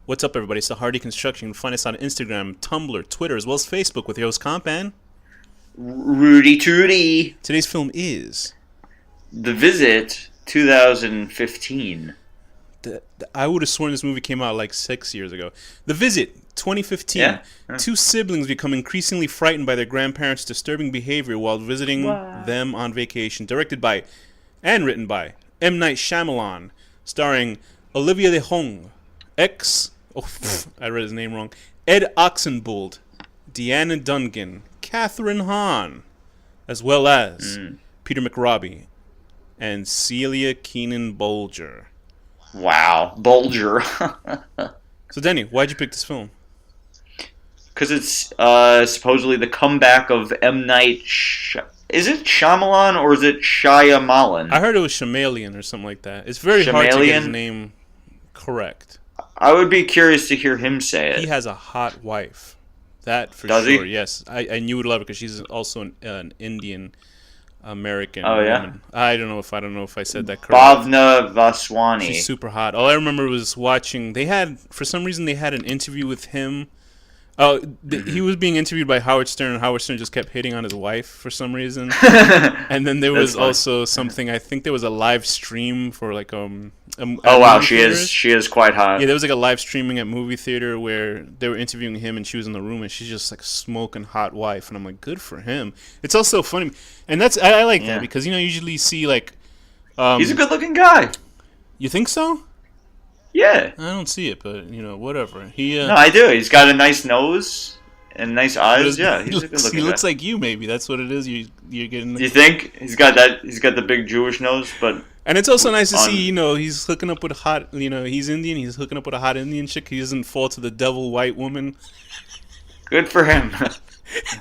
What's up, everybody? It's the Hardy Construction. You can find us on Instagram, Tumblr, Twitter, as well as Facebook with your host, Komp and Rudy Tooty. Today's film is The Visit, 2015. I would have sworn this movie came out like 6 years ago. The Visit, 2015. Yeah. Two siblings become increasingly frightened by their grandparents' disturbing behavior while visiting them on vacation. Directed by and written by M. Night Shyamalan. Starring Olivia de Jong, I read his name wrong, Ed Oxenbould, Deanna Dungan, Catherine Hahn, as well as Peter McRobbie and Celia Keenan-Bolger. Wow, Bolger. So, Denny, why'd you pick this film? Because it's supposedly the comeback of M. Night. Is it Shyamalan or is it Shyamalan? I heard it was Shyamalan or something like that. It's very hard to get his name correct. I would be curious to hear him say it. He has a hot wife. That for Does sure, he? yes. I knew would love it because she's also an Indian American woman. I don't know if I said that correctly. Bhavna Vaswani. She's super hot. All I remember was watching. For some reason, they had an interview with him. Oh, he was being interviewed by Howard Stern, and Howard Stern just kept hitting on his wife for some reason. And then there was also something. I think there was a live stream for like oh wow, she is quite hot. Yeah, there was like a live streaming at movie theater where they were interviewing him, and she was in the room, and she's just like smoking hot wife, and I'm like, good for him. It's also funny, and I like that because usually you see like he's a good looking guy. You think so? Yeah. I don't see it, but whatever. No, I do. He's got a nice nose and nice eyes. Yeah, he's a good looking guy. He looks like you, maybe. That's what it is. You're getting. You think he's got that? He's got the big Jewish nose, but. And it's also nice to see, he's hooking up with a hot, he's Indian. He's hooking up with a hot Indian chick. He doesn't fall to the devil white woman. Good for him.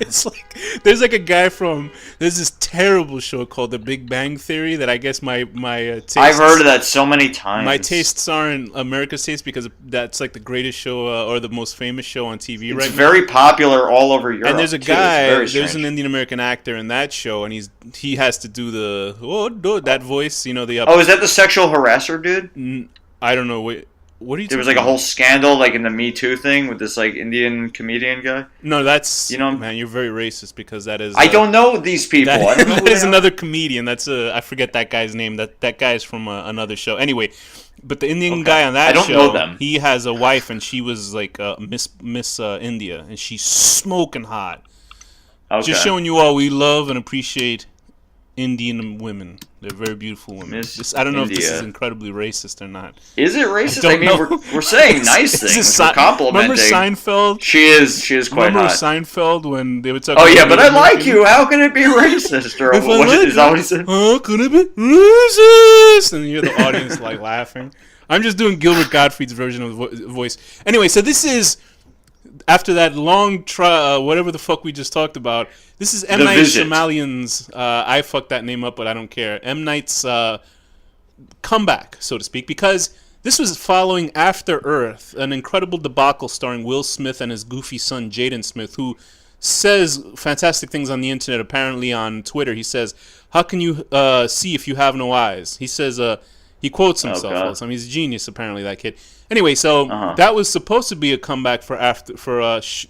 It's like there's this terrible show called The Big Bang Theory that I guess my tastes, I've heard of that so many times. My tastes aren't America's taste because that's like the greatest show or the most famous show on TV right now. It's very popular all over Europe. And there's a guy, there's an Indian American actor in that show, and he has to do that voice, is that the sexual harasser dude? I don't know. What are you? There was like a whole scandal, like in the Me Too thing, with this like Indian comedian guy. No, that's man, you're very racist because that is. I don't know these people. I don't know that is another comedian. That's I forget that guy's name. That guy's from another show. Anyway, but the Indian guy on that show, I don't know them. He has a wife, and she was like Miss India, and she's smoking hot. Okay. Just showing you all we love and appreciate Indian women. They're very beautiful women. I don't know if this is incredibly racist or not. Is it racist? I mean, we're saying nice things. We're complimenting. Remember Seinfeld? She is quite Remember hot. Seinfeld when they would talk about... Oh, yeah, but I like you. How can it be racist? Or is that what he said? How can it be racist? And you hear the audience like laughing. I'm just doing Gilbert Gottfried's version of the voice. Anyway, so this is... After that long whatever the fuck we just talked about, this is M. Night Shyamalan's, I fucked that name up, but I don't care, M. Night's comeback, so to speak, because this was following After Earth, an incredible debacle starring Will Smith and his goofy son Jaden Smith, who says fantastic things on the internet, apparently on Twitter. He says, how can you see if you have no eyes? He says, he quotes himself all the time. He's a genius, apparently, that kid. Anyway, so that was supposed to be a comeback for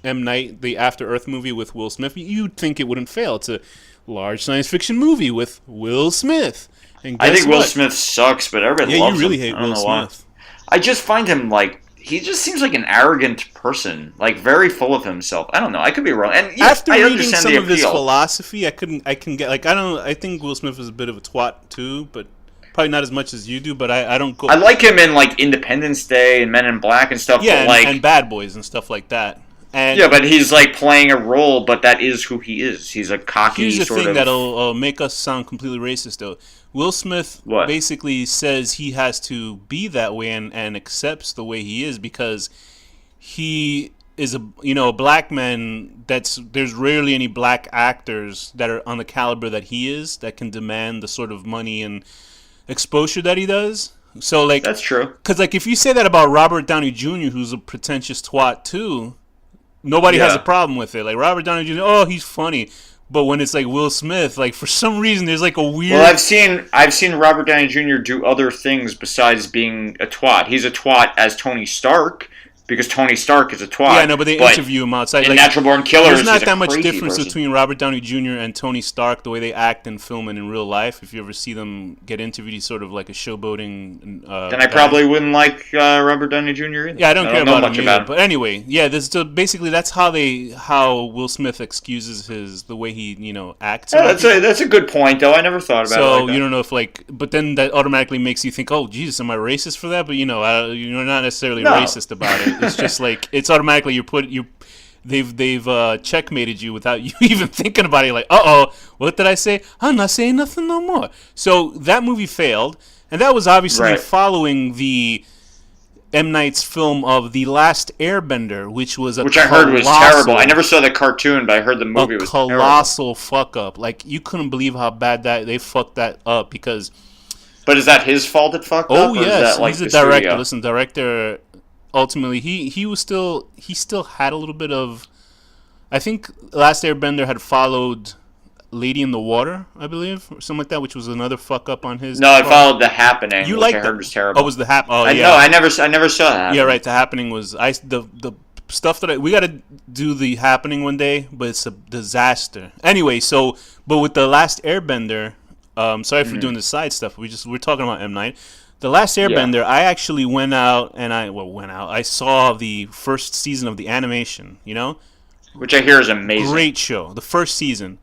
M. Night, the After Earth movie with Will Smith. You'd think it wouldn't fail. It's a large science fiction movie with Will Smith. And I think Will Smith sucks, but everybody loves him. Yeah, you really hate Will Smith. I just find him he just seems like an arrogant person, like very full of himself. I don't know. I could be wrong. And after reading some of his philosophy, I think Will Smith is a bit of a twat too, but. Probably not as much as you do, but I don't go... I like him in, like, Independence Day and Men in Black and stuff. Yeah, but and Bad Boys and stuff like that. And yeah, but he's, like, playing a role, but that is who he is. He's a cocky sort of... Here's the thing of... that'll make us sound completely racist, though. Will Smith basically says he has to be that way and accepts the way he is because he is a black man there's rarely any black actors that are on the caliber that he is that can demand the sort of money and exposure that he does. So like that's true. Because like if you say that about Robert Downey Jr., who's a pretentious twat too, nobody has a problem with it. Like Robert Downey Jr., he's funny. But when it's like Will Smith, like for some reason there's like a weird. Well, I've seen Robert Downey Jr. do other things besides being a twat. He's a twat as Tony Stark, because Tony Stark is a twat. Yeah, no, but they interview him outside. In like, Natural Born Killers, there's not that much difference person. between Robert Downey Jr. and Tony Stark, the way they act in film and in real life. If you ever see them get interviewed, he's sort of like a showboating. Then I probably wouldn't like Robert Downey Jr. either. Yeah, I don't care about much him about either. But anyway, yeah, so basically that's how Will Smith excuses the way he acts. Yeah, that's a good point, though. I never thought about it. So like that. you don't know if but then that automatically makes you think, oh, Jesus, am I racist for that? But you're not necessarily racist about it. It's just like it's automatically they've checkmated you without you even thinking about it. You're like, what did I say? I'm not saying nothing no more. So that movie failed, and that was obviously following the M. Night's film of The Last Airbender, which I heard was terrible. I never saw the cartoon, but I heard the movie was terrible. A colossal fuck up. Like, you couldn't believe how bad they fucked that up because. But is that his fault it fucked up? Oh yes, he's the director. Studio? Listen, director. Ultimately, he still had a little bit of. I think Last Airbender had followed Lady in the Water, I believe, or something like that, which was another fuck up on his. No, I followed The Happening. You liked I heard was terrible. Oh, was The Happening? Oh, yeah. No, I never saw that. Yeah, right. The Happening was the stuff that we got to do The Happening one day, but it's a disaster. Anyway, but with The Last Airbender, sorry for doing the side stuff. We're talking about M. Night. The Last Airbender, I actually went out and I saw the first season of the animation, which I hear is amazing. Great show. The first season.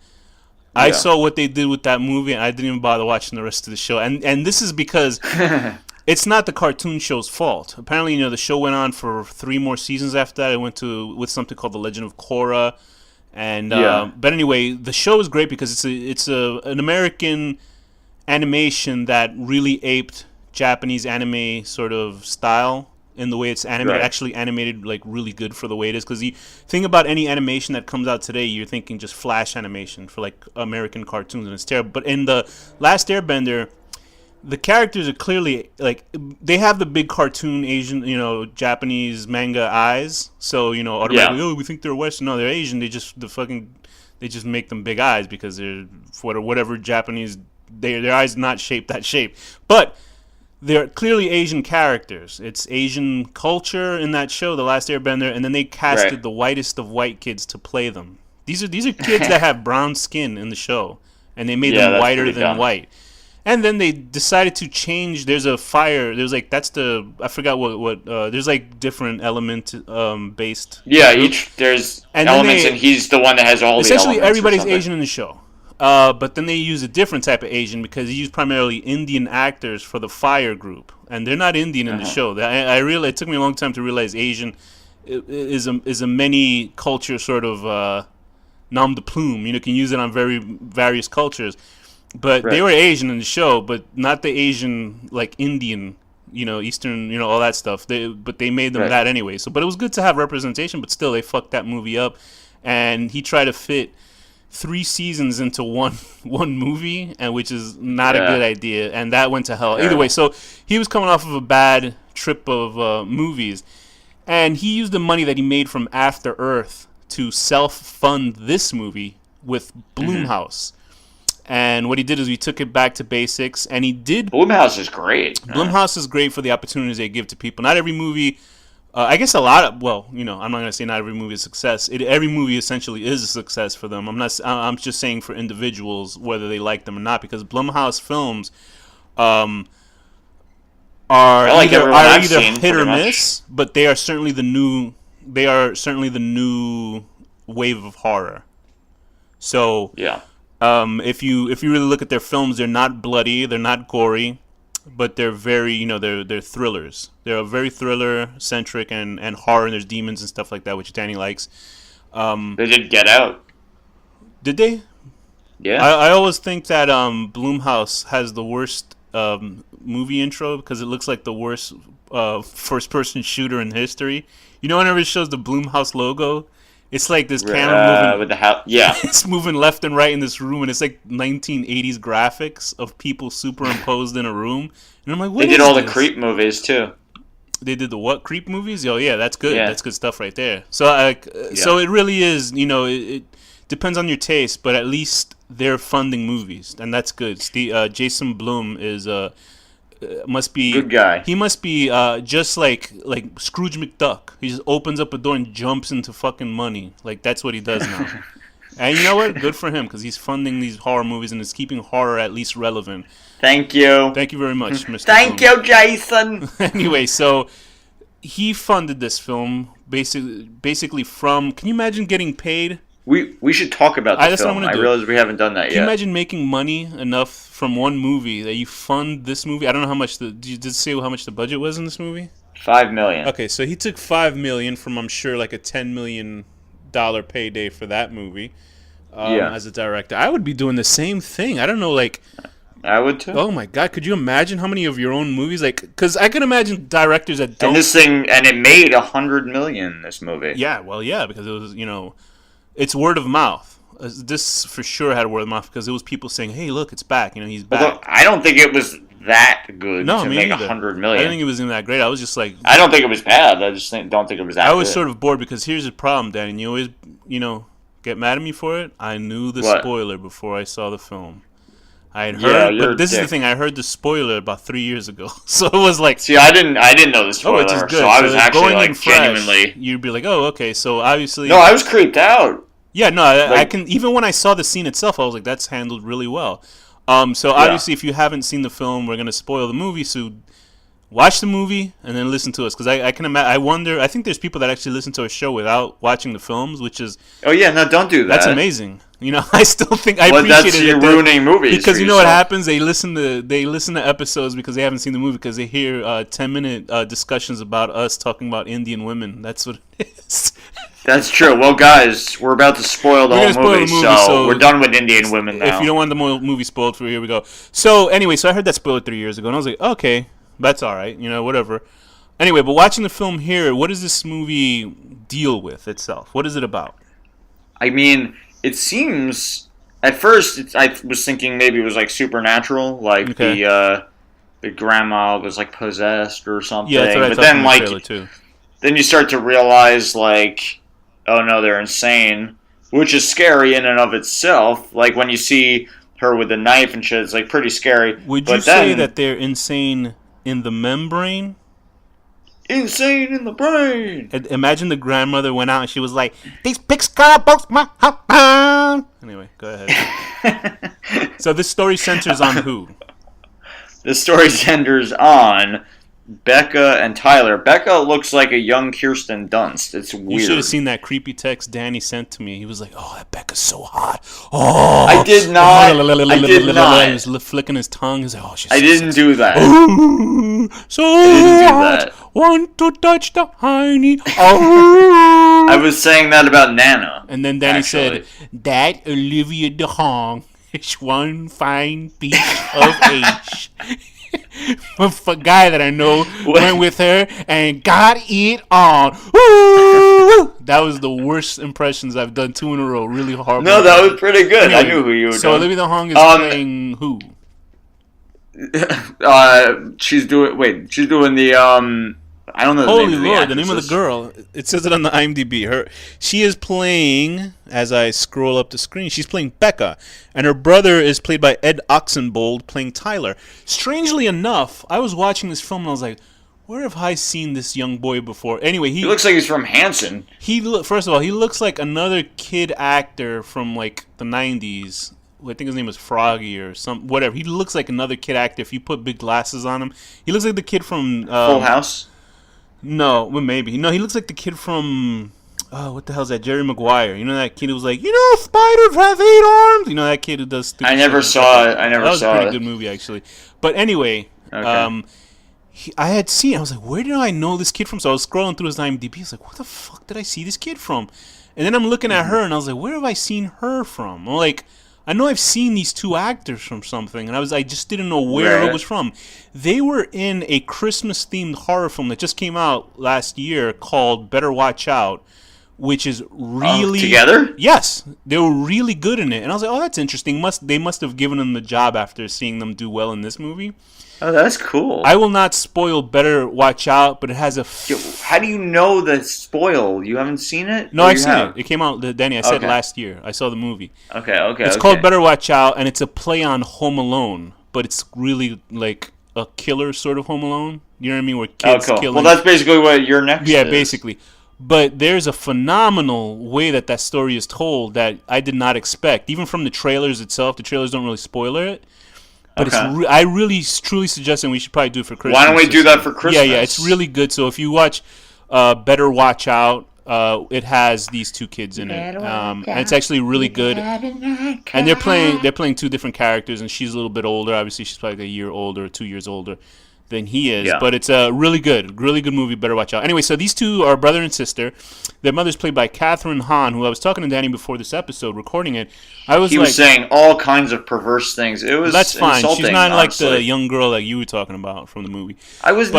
I saw what they did with that movie, and I didn't even bother watching the rest of the show. And this is because it's not the cartoon show's fault. Apparently, the show went on for 3 more seasons after that. It went with something called The Legend of Korra. And but anyway, the show is great because it's an American animation that really aped Japanese anime sort of style in the way it's animated, actually animated like really good for the way it is. Because you think about any animation that comes out today, you're thinking just flash animation for like American cartoons, and it's terrible. But in The Last Airbender, the characters are clearly like they have the big cartoon Asian, Japanese manga eyes. So automatically, we think they're Western. No, they're Asian. They just make them big eyes because they're for whatever Japanese. Their eyes not shaped that shape, but they're clearly Asian characters. It's Asian culture in that show, The Last Airbender, and then they casted the whitest of white kids to play them. These are kids that have brown skin in the show, and they made them whiter than white. And then they decided to change. There's a fire. There's like I forgot what. There's like different element based. Yeah, there's elements, and he's the one that has all the elements. Essentially, everybody's Asian in the show. But then they use a different type of Asian because they use primarily Indian actors for the fire group, and they're not Indian in the show. It took me a long time to realize Asian is a many culture sort of nom de plume. Can use it on various cultures, but they were Asian in the show, but not the Asian like Indian, Eastern, all that stuff. But they made them that anyway. But it was good to have representation. But still, they fucked that movie up, and he tried to fit 3 seasons into one movie, and which is not a good idea, and that went to hell. Either way, so he was coming off of a bad trip of movies, and he used the money that he made from After Earth to self-fund this movie with Blumhouse. And what he did is he took it back to basics, and he did. Blumhouse is great. Blumhouse is great for the opportunities they give to people. Not every movie. I guess a lot of, I'm not going to say not every movie is a success. Every movie essentially is a success for them. I'm just saying for individuals, whether they like them or not, because Blumhouse films are either hit or miss, but they are certainly the new wave of horror. So if you really look at their films, they're not bloody, they're not gory, but they're very, they're thrillers. They're very thriller-centric and horror, and there's demons and stuff like that, which Danny likes. They did Get Out. Did they? Yeah. I always think that Blumhouse has the worst movie intro because it looks like the worst first-person shooter in history. Whenever it shows the Blumhouse logo, it's like this camera moving with the house. Yeah, it's moving left and right in this room, and it's like 1980s graphics of people superimposed in a room. And I'm like, what is this? They did all the Creep movies too. They did the what? Creep movies? Oh yeah, that's good. Yeah. That's good stuff right there. So so it really is. It depends on your taste, but at least they're funding movies, and that's good. Jason Blum is must be Good guy. He must be just like Scrooge McDuck. He just opens up a door and jumps into fucking money. Like that's what he does now. And you know what? Good for him because he's funding these horror movies and is keeping horror at least relevant. Thank you. Thank you very much, Mr. Thank you, Jason. Anyway, so he funded this film basically from. Can you imagine getting paid? We should talk about the film. I realize we haven't done that yet. Can you imagine making money enough from one movie that you fund this movie? I don't know how much did you say how much the budget was in this movie? $5 million. Okay, so he took $5 million from, I'm sure, like a $10 million payday for that movie. As a director, I would be doing the same thing. I don't know, like. I would too. Oh my god, could you imagine how many of your own movies, like, because I can imagine directors that don't. And it made $100 million. This movie. Yeah, well, yeah, because it was, it's word of mouth. This for sure had word of mouth because it was people saying, "Hey, look, it's back." He's back. Although I don't think it was that good to make $100 million. I didn't think it was even that great. I was just like, I don't think it was bad. I just don't think it was that. I was good. sort of bored because here's the problem, Danny. You always, get mad at me for it. I knew the spoiler before I saw the film. I had heard, but this is the thing. I heard the spoiler about 3 years ago, so it was like. See, I didn't know the spoiler, which is good. So I was actually going like in fresh, genuinely. You'd be like, oh, okay, so obviously. No, I was creeped out. Yeah, no, I can. Even when I saw the scene itself, I was like, that's handled really well. So obviously, if you haven't seen the film, we're gonna spoil the movie. So watch the movie and then listen to us because I can imagine. I wonder. I think there's people that actually listen to our show without watching the films, which is. Oh yeah, no, don't do that. That's amazing. I still think I appreciate that's it. You're ruining movies because you know what happens. They listen to episodes because they haven't seen the movie because they hear 10-minute discussions about us talking about Indian women. That's what it is. That's true. Well, guys, we're about to spoil the whole movie, so we're done with Indian women now. If you don't want the movie spoiled for you, here we go. So anyway, I heard that spoiled 3 years ago, and I was like, okay, that's all right, whatever. Anyway, but watching the film here, what does this movie deal with itself? What is it about? I mean, it seems at first I was thinking maybe it was like supernatural, like the grandma was like possessed or something. Yeah, that's what I thought in the trailer too. Then you start to realize like, oh no, they're insane, which is scary in and of itself. Like when you see her with a knife and shit, it's like pretty scary. Would you say that they're insane in the membrane? Insane in the brain. Imagine the grandmother went out and she was like, "These pigs got both my husband." Anyway, go ahead. So this story centers on who? The story centers on Becca and Tyler. Becca looks like a young Kirsten Dunst. It's weird. You should have seen that creepy text Danny sent to me. He was like, "Oh, that Becca's so hot." Oh, I did not. I did not. He was flicking his tongue. He was like, "Oh, she's." I didn't do that. Ooh, so hot. Want to touch the hiney? Oh. I was saying that about Nana. And then Danny said, "That Olivia DeHong is one fine piece of age." A guy that I know went with her and got it on. Woo! That was the worst impressions I've done 2 in a row. Really horrible. No, that was pretty good. Anyway, I knew who you were doing. So Olivia DeHong is playing who? She's doing the I don't know. Holy Lord, the name of the girl. It says it on the IMDb. She is playing, as I scroll up the screen, she's playing Becca. And her brother is played by Ed Oxenbould, playing Tyler. Strangely enough, I was watching this film and I was like, where have I seen this young boy before? Anyway, he looks like he's from Hanson. First of all, he looks like another kid actor from like the 90s. I think his name was Froggy or whatever. He looks like another kid actor. If you put big glasses on him, he looks like the kid from Full House. No, well, maybe. No, he looks like the kid from what the hell's that? Jerry Maguire. You know that kid who was like, spiders have 8 arms. You know that kid who does stupid I never saw it. That was a pretty good movie actually. But anyway, okay. I had seen. I was like, where did I know this kid from? So I was scrolling through his IMDb. I was like, where the fuck did I see this kid from? And then I'm looking at her and I was like, where have I seen her from? I'm like, I know I've seen these 2 actors from something, and I just didn't know where it was from. They were in a Christmas-themed horror film that just came out last year called Better Watch Out, which is really together. Yes, they were really good in it, and I was like, oh, that's interesting. They must have given them the job after seeing them do well in this movie. Oh, that's cool. I will not spoil Better Watch Out, but it has a... How do you know the spoil? You haven't seen it? No, I've seen it. It came out, Danny, I said last year. I saw the movie. Okay. It's called Better Watch Out, and it's a play on Home Alone, but it's really, like, a killer sort of Home Alone. You know what I mean? Where kids killing. Well, that's basically what Your Next is. Yeah, basically. But there's a phenomenal way that story is told that I did not expect, even from the trailers itself. The trailers don't really spoiler it. But I really truly suggest, and we should probably do it for Christmas. Why don't we do that for Christmas? Yeah, it's really good. So if you watch Better Watch Out, it has these two kids in it, and it's actually really good. And they're playing two different characters, and she's a little bit older. Obviously, she's probably like a year older, 2 years older than he is. Yeah. But it's a really good movie. Better watch out. Anyway, so these two are brother and sister. Their mother's played by Catherine Hahn, who I was talking to Danny before this episode, recording it. He was saying all kinds of perverse things. It was that's fine. Insulting, she's not honestly. like the young girl that you were talking about from the movie. I was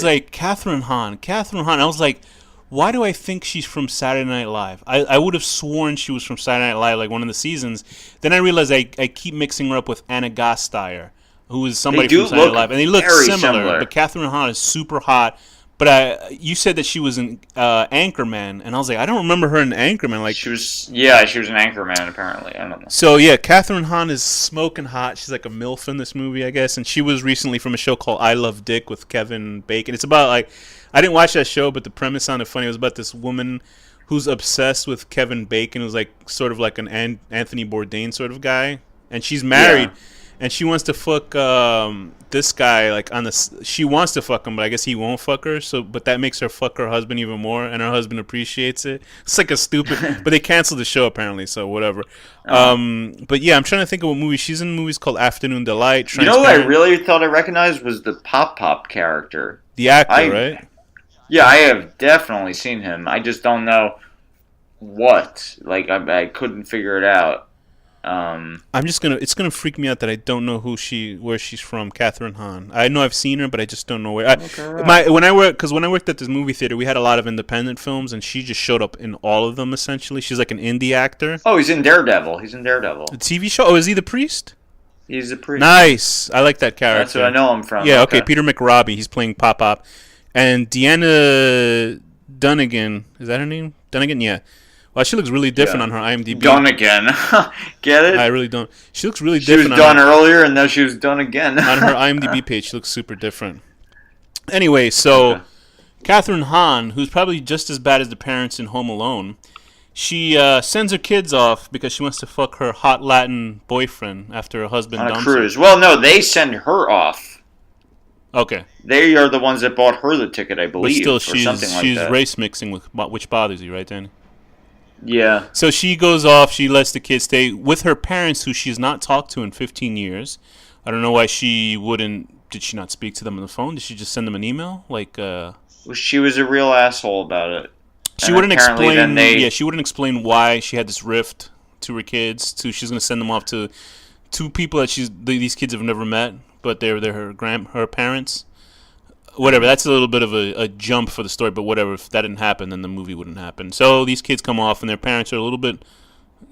like, Catherine Hahn. I was like, why do I think she's from Saturday Night Live? I would have sworn she was from Saturday Night Live, like one of the seasons. Then I realized I keep mixing her up with Anna Gasteyer, who is somebody from Saturday Night Live, and they look similar. But Catherine Hahn is super hot. But you said that she was an Anchorman, and I was like, I don't remember her in Anchorman. Like she was an Anchorman apparently. I don't know. So yeah, Catherine Hahn is smoking hot. She's like a MILF in this movie, I guess, and she was recently from a show called I Love Dick with Kevin Bacon. It's about like I didn't watch that show, but the premise sounded funny. It was about this woman who's obsessed with Kevin Bacon, who's like sort of like an Anthony Bourdain sort of guy, and she's married. Yeah. And she wants to fuck this guy, like she wants to fuck him, but I guess he won't fuck her. So, but that makes her fuck her husband even more, and her husband appreciates it. It's like a stupid, but they canceled the show apparently, so whatever. But yeah, I'm trying to think of what movie she's in. Movies called Afternoon Delight. You know what I really thought I recognized was the Pop character, the actor, right? Yeah, I have definitely seen him. I just don't know what. Like I couldn't figure it out. It's gonna freak me out that I don't know where she's from, Catherine Hahn. I know I've seen her, but I just don't know where. When I worked at this movie theater, we had a lot of independent films, and she just showed up in all of them. Essentially, she's like an indie actor. Oh, he's in Daredevil. The TV show. Oh, is he the priest? He's the priest. Nice. I like that character. That's what I know him from. Yeah. Okay. Peter McRobbie. He's playing Pop, and Deanna Dunnigan. Is that her name? Dunnigan. Yeah. Well, she looks really different on her IMDb. Done again. Get it? I really don't. She looks really different. She was done earlier, and now she was done again. On her IMDb page, she looks super different. Anyway, so Catherine Hahn, who's probably just as bad as the parents in Home Alone, she sends her kids off because she wants to fuck her hot Latin boyfriend after her husband dumps her. On a cruise. Well, no, they send her off. Okay. They are the ones that bought her the ticket, I believe. But still, she's race mixing, which bothers you, right, Danny? Yeah. So she goes off. She lets the kids stay with her parents, who she's not talked to in 15 years. I don't know why she wouldn't. Did she not speak to them on the phone? Did she just send them an email? Well, she was a real asshole about it. She wouldn't explain. Yeah, she wouldn't explain why she had this rift to her kids. She's going to send them off to two people that these kids have never met, but they're her parents. Whatever, that's a little bit of a jump for the story, but whatever. If that didn't happen, then the movie wouldn't happen. So these kids come off, and their parents are a little bit,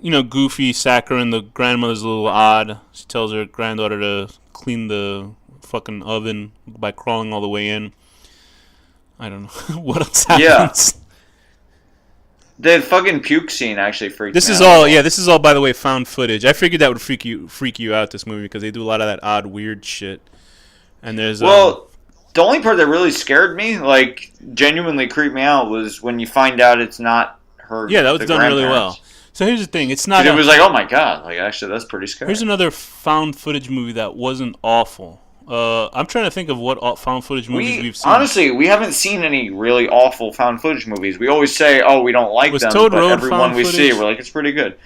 goofy, saccharine. The grandmother's a little odd. She tells her granddaughter to clean the fucking oven by crawling all the way in. I don't know. What else happens? Yeah. The fucking puke scene actually freaked me out. This is all, by the way, found footage. I figured that would freak you out, this movie, because they do a lot of that odd, weird shit. And there's... The only part that really scared me, like genuinely creeped me out, was when you find out it's not her. Yeah, that was done really well. So here's the thing: it's not. It was like, oh my god! Like actually, that's pretty scary. Here's another found footage movie that wasn't awful. I'm trying to think of what found footage movies we've seen. Honestly, we haven't seen any really awful found footage movies. We always say, oh, we don't like them, but every one we see, we're like, it's pretty good.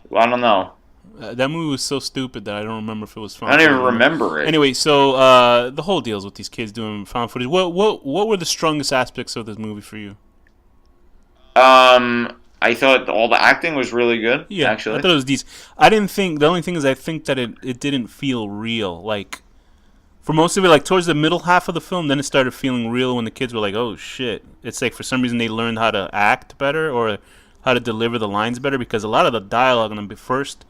Well, I don't know. That movie was so stupid that I don't remember if it was found. I don't even remember it. Anyway, so the whole deal's with these kids doing found footage. What were the strongest aspects of this movie for you? I thought all the acting was really good. Yeah, actually, I thought it was decent. I didn't think the only thing is I think that it didn't feel real. Like for most of it, like towards the middle half of the film, then it started feeling real when the kids were like, "Oh shit!" It's like for some reason they learned how to act better or how to deliver the lines better because a lot of the dialogue in the first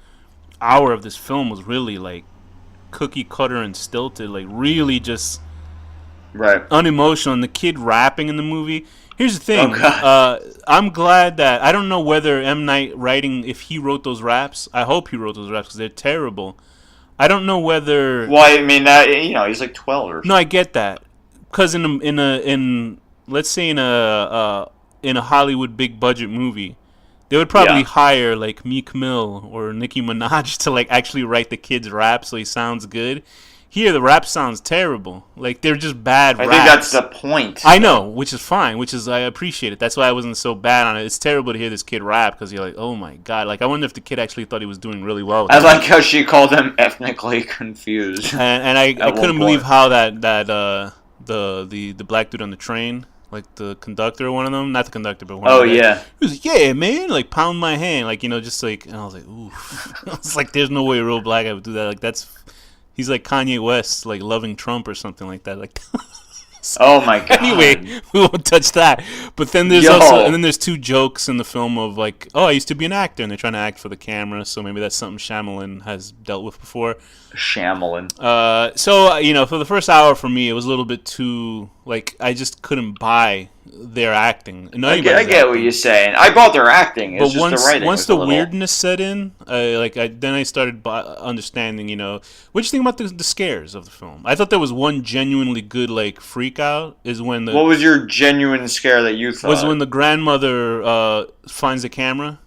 hour of this film was really like cookie cutter and stilted, like really just unemotional. And the kid rapping in the movie. Here's the thing. I'm glad that I don't know whether M. Night writing, if he wrote those raps. I hope he wrote those raps because they're terrible. I don't know whether. Well, I mean, he's like 12 or something. No, I get that. Because let's say in a Hollywood big budget movie, they would probably hire like Meek Mill or Nicki Minaj to like actually write the kid's rap so he sounds good. Here, the rap sounds terrible. Like, they're just bad raps. I think that's the point. I know, which is fine, I appreciate it. That's why I wasn't so bad on it. It's terrible to hear this kid rap because you're like, oh my god. Like, I wonder if the kid actually thought he was doing really well. I like how she called him ethnically confused. And I couldn't believe how the black dude on the train, like the conductor, one of them, not the conductor, but one of them. Oh, yeah. He was like, yeah, man, like, pound my hand. Like, just like, and I was like, oof. I was like, there's no way a real black guy would do that. Like, he's like Kanye West, like loving Trump or something like that. Like, oh my god. Anyway, we won't touch that. But then there's two jokes in the film of like, oh, I used to be an actor, and they're trying to act for the camera, so maybe that's something Shyamalan has dealt with before. Shyamalan. So for the first hour for me, it was a little bit too like I just couldn't buy their acting. I get what you're saying. I bought their acting. It's but just the writing once the weirdness set in, then I started understanding. What do you think about the scares of the film? I thought there was one genuinely good like freak out. Is when what was your genuine scare that you thought? Was when the grandmother finds the camera.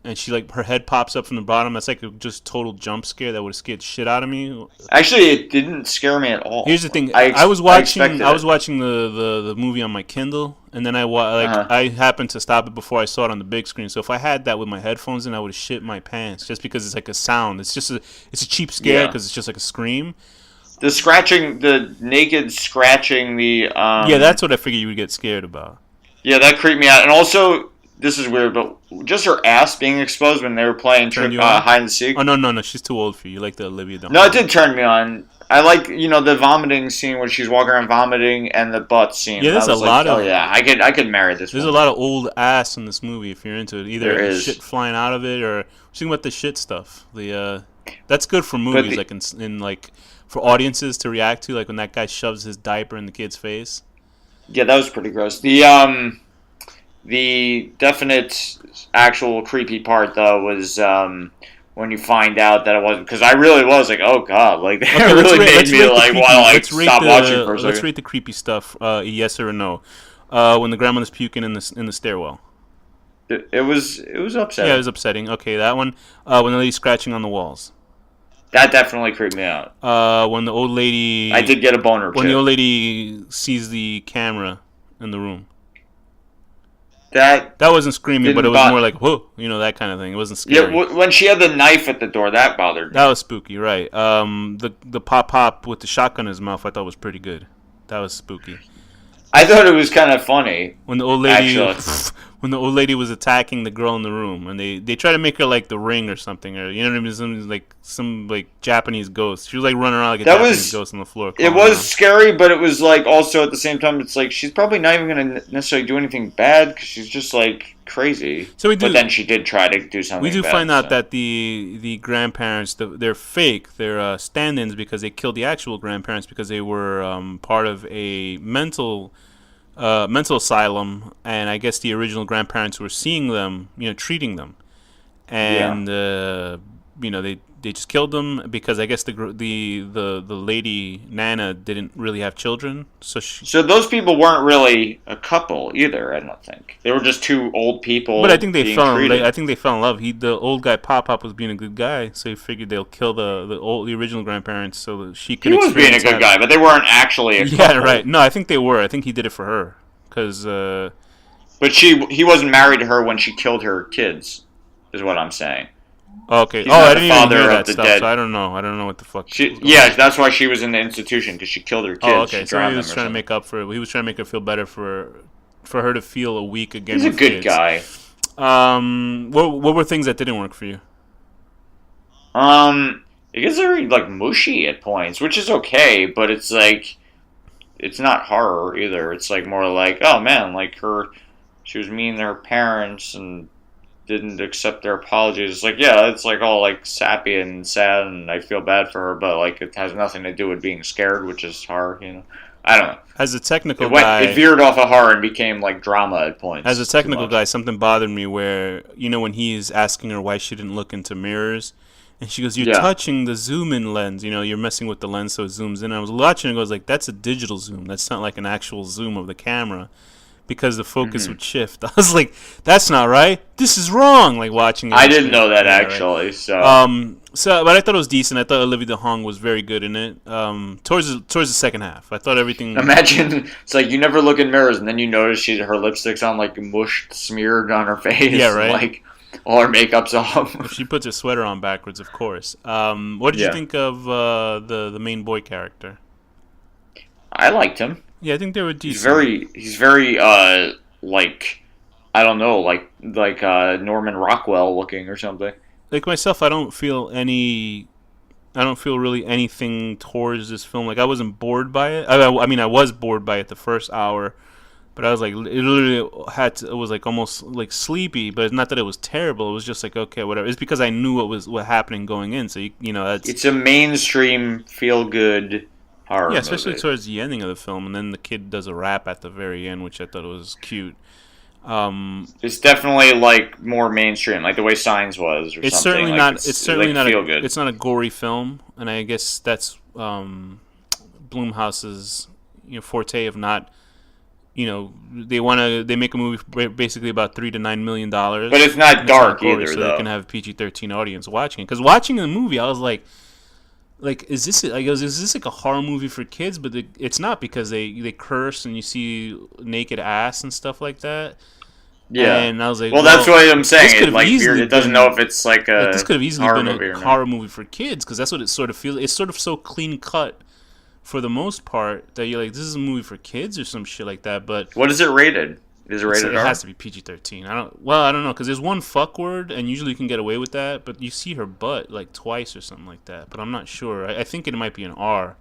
And she her head pops up from the bottom. That's like a just total jump scare that would have scared the shit out of me. Actually, it didn't scare me at all. Here's the thing: I was watching the movie on my Kindle, and then I happened to stop it before I saw it on the big screen. So if I had that with my headphones in, I would have shit my pants just because it's like a sound. It's a cheap scare because it's just like a scream. The scratching, the naked scratching, yeah, that's what I figured you would get scared about. Yeah, that creeped me out, and also. This is weird, but just her ass being exposed when they were playing hide and seek. Oh no, she's too old for you. You like the Olivia Dunham. No, it did turn me on. I like the vomiting scene where she's walking around vomiting and the butt scene. Yeah, there's a lot of. Oh yeah, I could marry this. There's a lot of old ass in this movie if you're into it. Either shit flying out of it or think about the shit stuff. That's good for movies, for audiences to react to, like when that guy shoves his diaper in the kid's face. Yeah, that was pretty gross. The definite actual creepy part, though, was when you find out that it wasn't... Because I really was like, oh, God. Like, that really made me, like, want to, stop watching for a second. Let's rate the creepy stuff, yes or no. When the grandmother's puking in the stairwell. It was upsetting. Yeah, it was upsetting. Okay, that one. When the lady's scratching on the walls. That definitely creeped me out. When the old lady... I did get a boner, When the old lady sees the camera in the room. That wasn't screaming, but it was more like, whoa, that kind of thing. It wasn't scary. Yeah, when she had the knife at the door, that bothered me. That was spooky, right. The pop with the shotgun in his mouth I thought was pretty good. That was spooky. I thought it was kind of funny. When the old lady was attacking the girl in the room, and they try to make her like the Ring or something, or you know what I mean, some Japanese ghost. She was like running around like a Japanese ghost on the floor. It was scary, but it was like also at the same time, it's like she's probably not even going to necessarily do anything bad because she's just like crazy. But then she did try to do something. We do bad, find out that the grandparents, they're fake. They're stand-ins because they killed the actual grandparents because they were part of a mental asylum, and I guess the original grandparents were seeing them, treating them, and they just killed them because I guess the lady Nana didn't really have children, so those people weren't really a couple either. I don't think they were just two old people. But I think they fell in love. The old guy Pop was being a good guy, so he figured they'll kill the original grandparents so that she could. He was being a good guy, but they weren't actually a couple. Yeah, right. No, I think they were. I think he did it for her. But he wasn't married to her when she killed her kids, is what I'm saying. Okay. I didn't even hear that stuff, so I don't know. I don't know what the fuck. That's why she was in the institution, because she killed her kids. Oh, okay. So he was trying to make up for it. He was trying to make her feel better for her to feel a week again. He's a good guy. What were things that didn't work for you? It gets very mushy at points, which is okay, but it's like. It's not horror either. It's more like, oh man, she was mean to her parents and didn't accept their apologies. It's it's all sappy and sad, and I feel bad for her, but it has nothing to do with being scared, which is horror, I don't know. As a technical guy, it veered off of horror and became drama at points. As a technical guy, something bothered me where when he's asking her why she didn't look into mirrors. And she goes, "You're Yeah. touching the zoom in lens. You're messing with the lens so it zooms in." And I was watching and goes like, "That's a digital zoom. That's not like an actual zoom of the camera." Because the focus would shift. I was like, "That's not right. This is wrong." Like watching it. I didn't know that actually. Right? So. But I thought it was decent. I thought Olivia DeHong was very good in it. Towards the second half, I thought everything. Imagine it's like you never look in mirrors, and then you notice her lipstick's on like mush smeared on her face. Yeah, right. Like all her makeup's off. If she puts her sweater on backwards, of course. What did you think of the main boy character? I liked him. Yeah, I think they were decent. He's very like I don't know, like Norman Rockwell looking or something. Like myself, I don't feel really anything towards this film. Like I wasn't bored by it. I mean, I was bored by it the first hour, but I was like, it literally it was like almost like sleepy. But it's not that it was terrible. It was just like, okay, whatever. It's because I knew what happening going in. So it's a mainstream feel good horror movie. Especially towards the ending of the film, and then the kid does a rap at the very end, which I thought was cute. It's definitely like more mainstream, like the way Signs was. Or it's something. Certainly not. It's certainly not. It's not a gory film, and I guess that's Blumhouse's forte of not. They make a movie basically about $3 to $9 million, but it's not dark either, so though. they can have a PG-13 audience watching it. Because watching the movie, I was like, is this? I goes, is this like a horror movie for kids? But it's not, because they curse and you see naked ass and stuff like that. Yeah, and I was like, well, that's what I'm saying. It doesn't know if it's like a this could have easily been a horror movie for kids, because that's what it sort of feels. It's sort of so clean cut for the most part that you're like, this is a movie for kids or some shit like that. But what is it rated? Is it rated R? It has to be PG-13. I don't know, because there's one fuck word, and usually you can get away with that, but you see her butt like twice or something like that. But I'm not sure. I think it might be an R,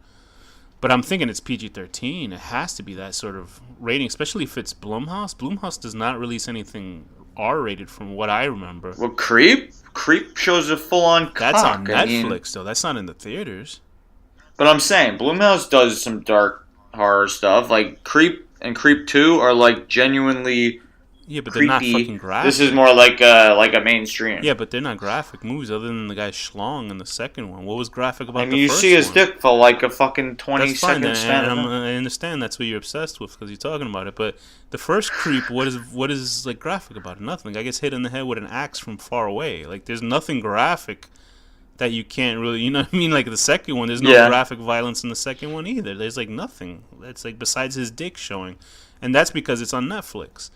but I'm thinking it's PG-13. It has to be that sort of rating, especially if it's Blumhouse. Blumhouse does not release anything R-rated from what I remember. Well, Creep shows a full-on cock. That's on Netflix, though. That's not in the theaters. But I'm saying Blumhouse does some dark horror stuff, like Creep. And Creep 2 are like genuinely but creepy. They're not fucking graphic. This is more like a mainstream. Yeah, but they're not graphic movies other than the guy Schlong in the second one. What was graphic about the first one? You see his dick for like a fucking 20-second span. I understand that's what you're obsessed with because you're talking about it. But the first Creep, what is like graphic about it? Nothing. The guy gets hit in the head with an axe from far away. Like there's nothing graphic that you can't really, you know what I mean? Like the second one, there's no graphic violence in the second one either. There's like nothing. It's like besides his dick showing, and that's because it's on Netflix.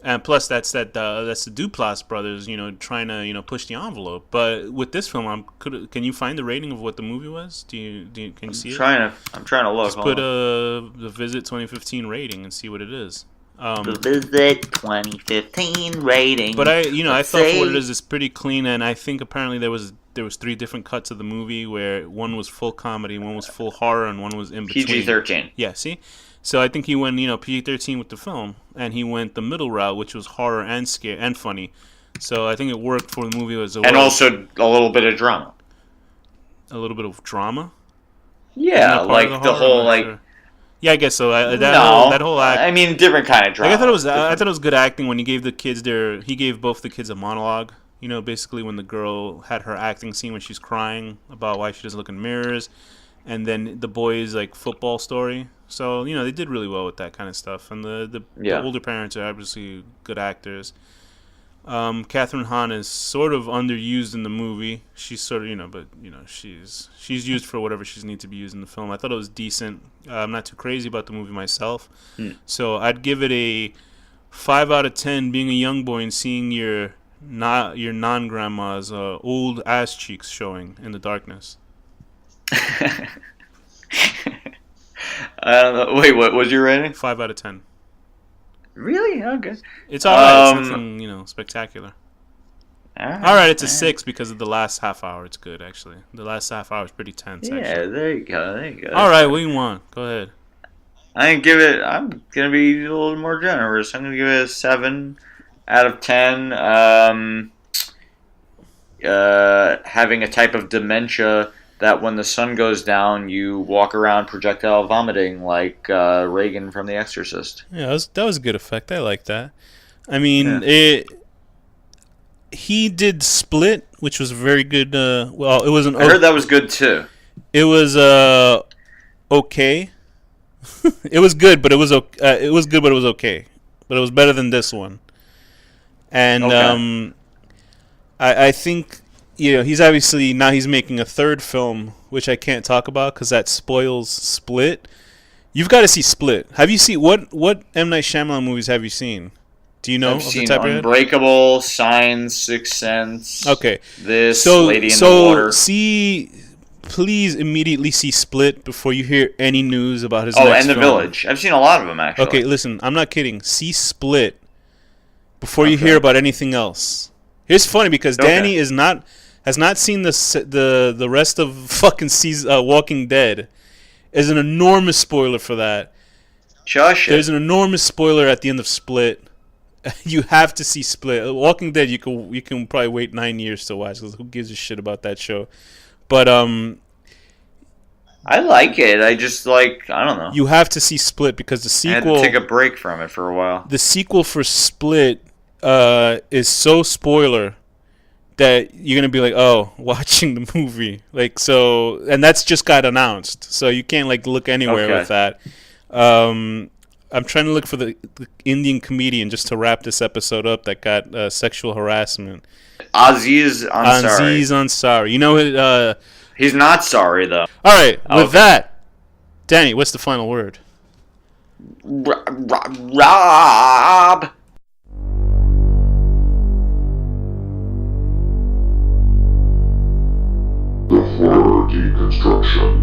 And plus, that's the Duplass brothers, trying to push the envelope. But with this film, can you find the rating of what the movie was? Can you see it? I'm trying to look. Just put the Visit 2015 rating and see what it is. The Visit 2015 rating. But I thought for what it is, it's pretty clean, and I think apparently there was 3 different cuts of the movie where one was full comedy, one was full horror, and one was in between. PG-13. Yeah, see? So I think he went, PG-13 with the film, and he went the middle route, which was horror and scare and funny. So I think it worked for the movie as well. And also a little bit of drama. A little bit of drama? Yeah, like the whole like. Sure. Yeah, I guess so. That whole act. I mean, different kind of drama. Like, I thought it was good acting when he gave both the kids a monologue. Basically when the girl had her acting scene when she's crying about why she doesn't look in mirrors, and then the boys' like football story. So they did really well with that kind of stuff, and the older parents are obviously good actors. Catherine Hahn is sort of underused in the movie. She's sort of but she's used for whatever she's need to be used in the film. I thought it was decent. I'm not too crazy about the movie myself, so I'd give it a 5 out of 10. Being a young boy and seeing your non-grandma's old ass cheeks showing in the darkness. I don't know. Wait, what was your rating? 5 out of 10. Really? Okay. It's alright. It's nothing, spectacular. Alright, it's a 6 because of the last half hour. It's good, actually. The last half hour is pretty tense, actually. There you go. Alright, what do you want? Go ahead. I'm going to be a little more generous. I'm going to give it a 7 out of 10. Having a type of dementia that when the sun goes down, you walk around projectile vomiting like Reagan from The Exorcist. Yeah, that was a good effect. I like that. I mean, he did Split, which was very good. Well, it was an. I heard that was good too. It was okay. It was good, but it was okay. It was good, but it was okay. But it was better than this one. And Okay. I think he's obviously now he's making a third film, which I can't talk about because that spoils Split. You've got to see Split. Have you seen what M Night Shyamalan movies have you seen? Do you know I've off the seen top of your head? Unbreakable, Signs, Sixth Sense. Okay, This so Lady in the Water. please immediately see Split before you hear any news about his Oh, next and The film. Village. I've seen a lot of them actually. Okay, listen, I'm not kidding. See Split before you Okay. hear about anything else. It's funny because Okay. Danny has not seen the rest of fucking Walking Dead. Is an enormous spoiler for that. Shush it. There's an enormous spoiler at the end of Split. You have to see Split. Walking Dead, you can probably wait 9 years to watch because who gives a shit about that show? But I like it. I just like, I don't know. you have to see Split because the I had sequel to take a break from it for a while. the sequel for Split is so spoiler that you're gonna be like, oh, watching the movie, like so, and that's just got announced, so you can't like look anywhere Okay. with that. I'm trying to look for the Indian comedian just to wrap this episode up that got sexual harassment. Aziz Ansari. Aziz Ansari. You know it. He's not sorry though. All right, with Okay. that, Danny, what's the final word? Rob. The horror deconstruction.